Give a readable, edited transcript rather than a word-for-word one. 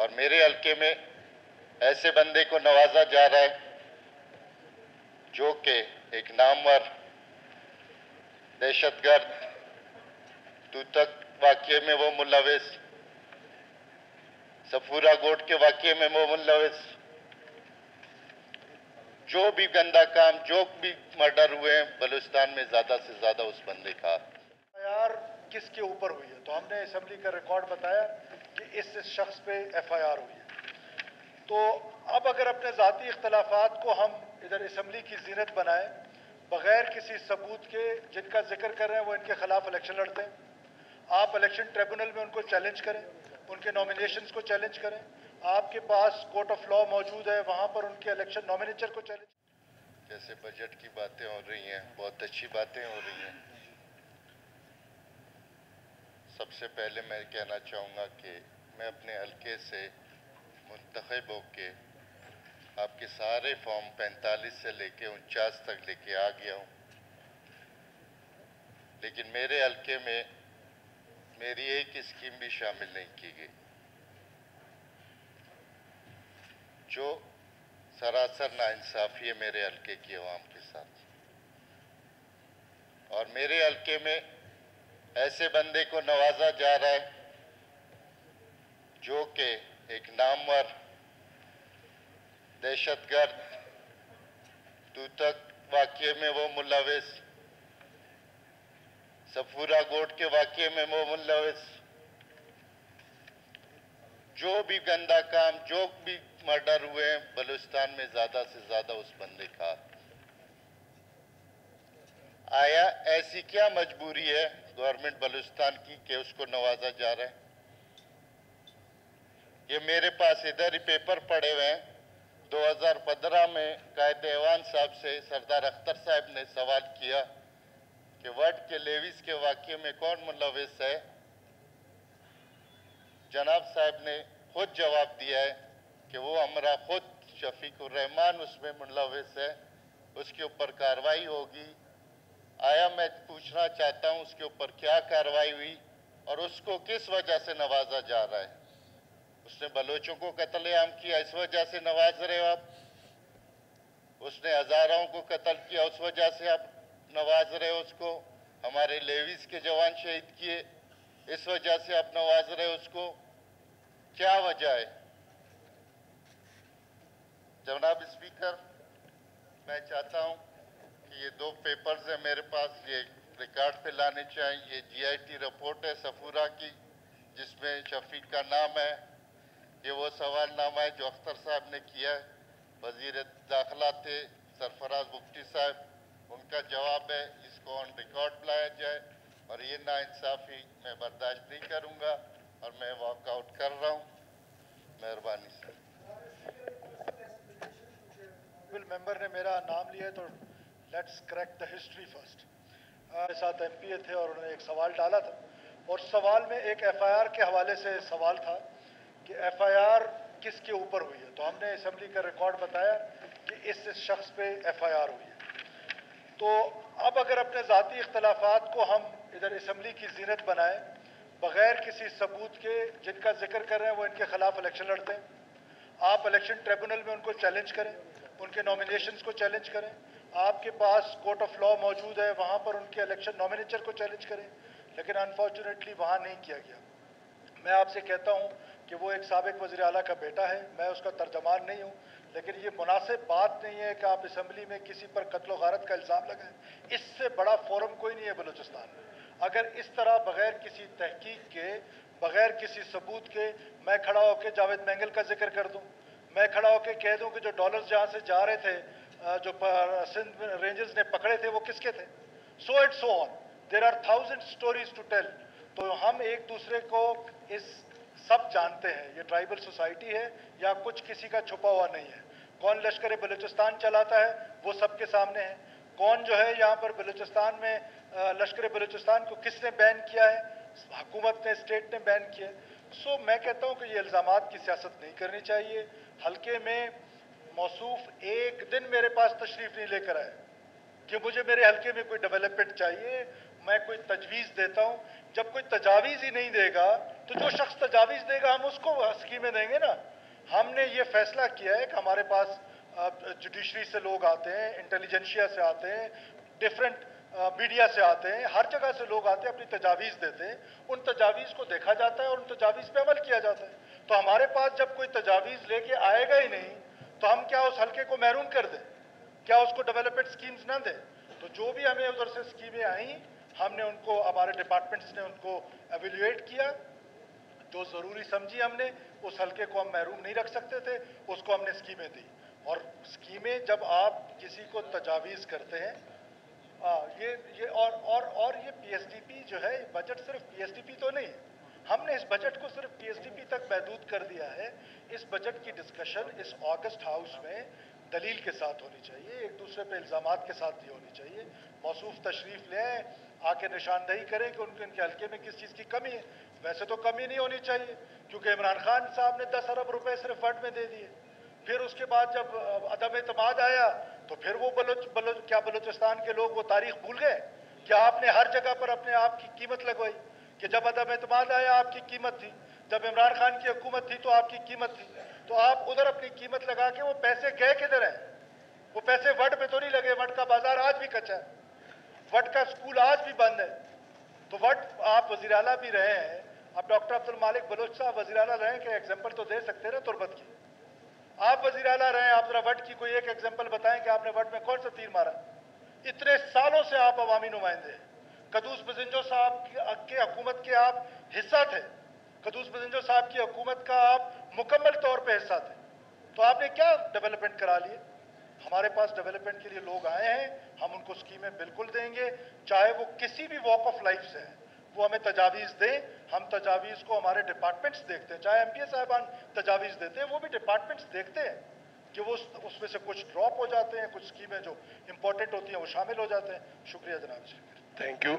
और मेरे हल्के में ऐसे बंदे को नवाजा जा रहा है जो कि एक नामवर दहशतगर्द तूतक वाक़ये में वो मुलविस, सफूरा गोट के वाक़ये में वो मुलविस, जो भी गंदा काम, जो भी मर्डर हुए हैं बलूचिस्तान में, ज़्यादा से ज़्यादा उस बंदे का एफआईआर किसके ऊपर हुई है। तो हमने असेंबली का रिकॉर्ड बताया कि इस शख्स पे एफआईआर हुई है। तो अब अगर अपने ज़ाती इख्तलाफात को हम इधर असेंबली की जीनत बनाएं, बगैर किसी सबूत के जिनका जिक्र कर रहे हैं वो इनके खिलाफ इलेक्शन लड़ते हैं, आप इलेक्शन ट्रिब्यूनल में उनको चैलेंज करें, उनके नॉमिनेशंस को चैलेंज करें, आपके पास कोर्ट ऑफ लॉ मौजूद है, वहाँ पर उनके इलेक्शन नॉमिनेचर को चैलेंज। जैसे बजट की बातें हो रही हैं, बहुत अच्छी बातें हो रही हैं। सबसे पहले मैं कहना चाहूँगा कि मैं अपने हल्के से मुंतखब होके आपके सारे फॉर्म 45 से लेके 49 तक लेके आ गया हूँ, लेकिन मेरे हल्के में मेरी एक स्कीम भी शामिल नहीं की गई, जो सरासर नाइंसाफ़ी है मेरे हल्के की आवाम के साथ। और मेरे हल्के में ऐसे बंदे को नवाजा जा रहा है जो कि एक नामवर दहशतगर्द तूतक वाक़ये में वो मुलविस, सफूरा गोट के वाक़ये में वो मुलविस, जो भी गंदा काम, जो भी मर्डर हुए हैं बलूचिस्तान में, ज़्यादा से ज़्यादा उस बंदे का। आया ऐसी क्या मजबूरी है गवर्नमेंट बलूचिस्तान की कि उसको नवाजा जा रहा है? ये मेरे पास इधर ही पेपर पड़े हुए हैं। 2015 में कायद ऐवान साहब से सरदार अख्तर साहब ने सवाल किया कि वर्ड के लेविस के वाक़ये में कौन मुलविस है। जनाब साहब ने खुद जवाब दिया है कि वो हमारा खुद शफीकुर रहमान उसमें मुलविस है, उसके ऊपर कार्रवाई होगी। आया मैं पूछना चाहता हूं उसके ऊपर क्या कार्रवाई हुई और उसको किस वजह से नवाजा जा रहा है? उसने बलोचों को कत्लेआम किया, इस वजह से नवाज रहे हो आप? उसने हजारों को कत्ल किया, उस वजह से आप नवाज रहे हो उसको? हमारे लेविस के जवान शहीद किए, इस वजह से आप नवाज रहे हो उसको? क्या वजह है? जनाब स्पीकर, मैं चाहता हूं कि ये 2 पेपर्स हैं मेरे पास, ये रिकॉर्ड पे लाने चाहिए। ये जीआईटी रिपोर्ट है सफूरा की, जिसमें शफीक का नाम है। ये वो सवालनामा है जो अख्तर साहब ने किया है। वजीर दाखिला थे सरफराज मुफ्ती साहब, उनका जवाब है। इसको ऑन रिकॉर्ड लाया जाए और ये नाइंसाफ़ी मैं बर्दाश्त नहीं करूँगा और मैं वॉकआउट कर रहा हूँ। मेहरबानी सर। मेंबर ने मेरा नाम लिया है तो let's correct the history first. मेरे साथ एमपीए थे और उन्होंने एक सवाल डाला था और सवाल में एक एफआईआर के हवाले से सवाल था कि एफआईआर किसके ऊपर हुई है। तो हमने असेंबली का रिकॉर्ड बताया कि इस शख्स पे एफआईआर हुई है। तो अब अगर अपने ज़ाती इख्तलाफात को हम इधर असेंबली की जीनत बनाएं, बगैर किसी सबूत के जिनका जिक्र कर रहे हैं वो इनके खिलाफ इलेक्शन लड़ते हैं, आप इलेक्शन ट्रिब्यूनल में उनको चैलेंज करें, उनके नॉमिनेशंस को चैलेंज करें, आपके पास कोर्ट ऑफ लॉ मौजूद है, वहाँ पर उनके इलेक्शन नॉमिनेचर को चैलेंज करें, लेकिन अनफॉर्चुनेटली वहाँ नहीं किया गया। मैं आपसे कहता हूँ कि वो एक साबिक वज़ीर आला का बेटा है, मैं उसका तर्जमान नहीं हूँ, लेकिन ये मुनासिब बात नहीं है कि आप असेंबली में किसी पर कत्ल गारत का इल्ज़ाम लगाएं। इससे बड़ा फोरम कोई नहीं है बलूचिस्तान में। अगर इस तरह बगैर किसी तहकीक के, बगैर किसी सबूत के मैं खड़ा होकर जावेद मैंगल का जिक्र कर दूँ, मैं खड़ा होकर कह दूँ कि जो डॉलर्स जहाँ से जा रहे थे, जो सिंध रेंजर्स ने पकड़े थे वो किसके थे, so it so on, there are 1000 stories to tell. तो हम एक दूसरे को इस सब जानते हैं, ये ट्राइबल सोसाइटी है या कुछ किसी का छुपा हुआ नहीं है। कौन लश्कर बलूचिस्तान चलाता है वो सबके सामने है। कौन जो है यहाँ पर बलूचिस्तान में लश्कर बलूचिस्तान को किसने बैन किया है, हुकूमत ने, स्टेट ने बैन किया। सो मैं कहता हूँ कि ये इल्ज़ामात की सियासत नहीं करनी चाहिए। हल्के में मौसूफ एक दिन मेरे पास तशरीफ़ नहीं लेकर आए कि मुझे मेरे हल्के में कोई डेवलपमेंट चाहिए, मैं कोई तजवीज़ देता हूँ। जब कोई तजावीज़ ही नहीं देगा तो जो शख्स तजावीज़ देगा हम उसको स्कीमें देंगे ना। हमने ये फैसला किया है कि हमारे पास जुडिशरी से लोग आते हैं, इंटेलिजेंशिया से आते हैं, डिफरेंट मीडिया से आते हैं, हर जगह से लोग आते हैं, अपनी तजावीज़ देते हैं, उन तजावीज़ को देखा जाता है और उन तजावीज़ पे अमल किया जाता है। तो हमारे पास जब कोई तजावीज़ लेके आएगा ही नहीं तो हम क्या उस हल्के को महरूम कर दें? क्या उसको डेवलपमेंट स्कीम्स ना दें? तो जो भी हमें उधर से स्कीमें आई, हमने उनको, हमारे डिपार्टमेंट्स ने उनको एवेल्युएट किया, जो ज़रूरी समझी हमने, उस हल्के को हम महरूम नहीं रख सकते थे, उसको हमने स्कीमें दी। और स्कीमें जब आप किसी को तजावीज़ करते हैं, ये और ये पीएसडीपी जो है, बजट सिर्फ पीएसडीपी तो नहीं है। हमने इस बजट को सिर्फ पीएसडीपी तक महदूद कर दिया है। इस बजट की डिस्कशन इस ऑगस्ट हाउस में दलील के साथ होनी चाहिए, एक दूसरे पे इल्जामात के साथ नहीं होनी चाहिए। मौसूफ तशरीफ लें, आके निशानदही करें कि उनके हल्के में किस चीज़ की कमी है। वैसे तो कमी नहीं होनी चाहिए, क्योंकि इमरान खान साहब ने 10 अरब रुपए सिर्फ फंड में दे दिए। फिर उसके बाद जब अदम एतमाद आया तो फिर वो क्या बलूचिस्तान के लोग वो तारीख भूल गए? क्या आपने हर जगह पर अपने आप की कीमत लगवाई कि जब अदम एतमाद आया आपकी कीमत थी, जब इमरान खान की हुकूमत थी तो आपकी कीमत थी। तो आप उधर अपनी कीमत लगा के वो पैसे गए किधर हैं? वो पैसे वट पे तो नहीं लगे। वट का बाजार आज भी कच्चा है, वट का स्कूल आज भी बंद है। तो वट, आप वज़ीर आला भी रहे हैं, अब डॉक्टर अब्दुल मालिक बलोच साहब वज़ीर आला रहे हैं कि एग्जाम्पल तो दे सकते हैं ना तुर्बत की। आप वज़ीर आला रहे हैं, आप जरा वट की कोई एक एग्जाम्पल बताएं कि आपने वट में कौन सा तीर मारा? इतने सालों से आप अवामी नुमाइंदे हैं। कदूस बजिंजो साहब की हुकूमत के आप हिस्सा थे, कदूस बजिंजो साहब की हुकूमत का आप मुकम्मल तौर पे हिस्सा थे। तो आपने क्या डेवलपमेंट करा लिए? हमारे पास डेवलपमेंट के लिए लोग आए हैं, हम उनको स्कीमें बिल्कुल देंगे, चाहे वो किसी भी वॉक ऑफ लाइफ से है। वो हमें तजावीज़ दें, हम तजावीज़ को, हमारे डिपार्टमेंट्स देखते हैं, चाहे एमपीए साहबान तजावीज़ देते हैं, वो भी डिपार्टमेंट्स देखते हैं कि वो उसमें से कुछ ड्रॉप हो जाते हैं, कुछ स्कीमें जो इंपॉर्टेंट होती हैं वो शामिल हो जाते हैं। शुक्रिया जनाब। Thank you.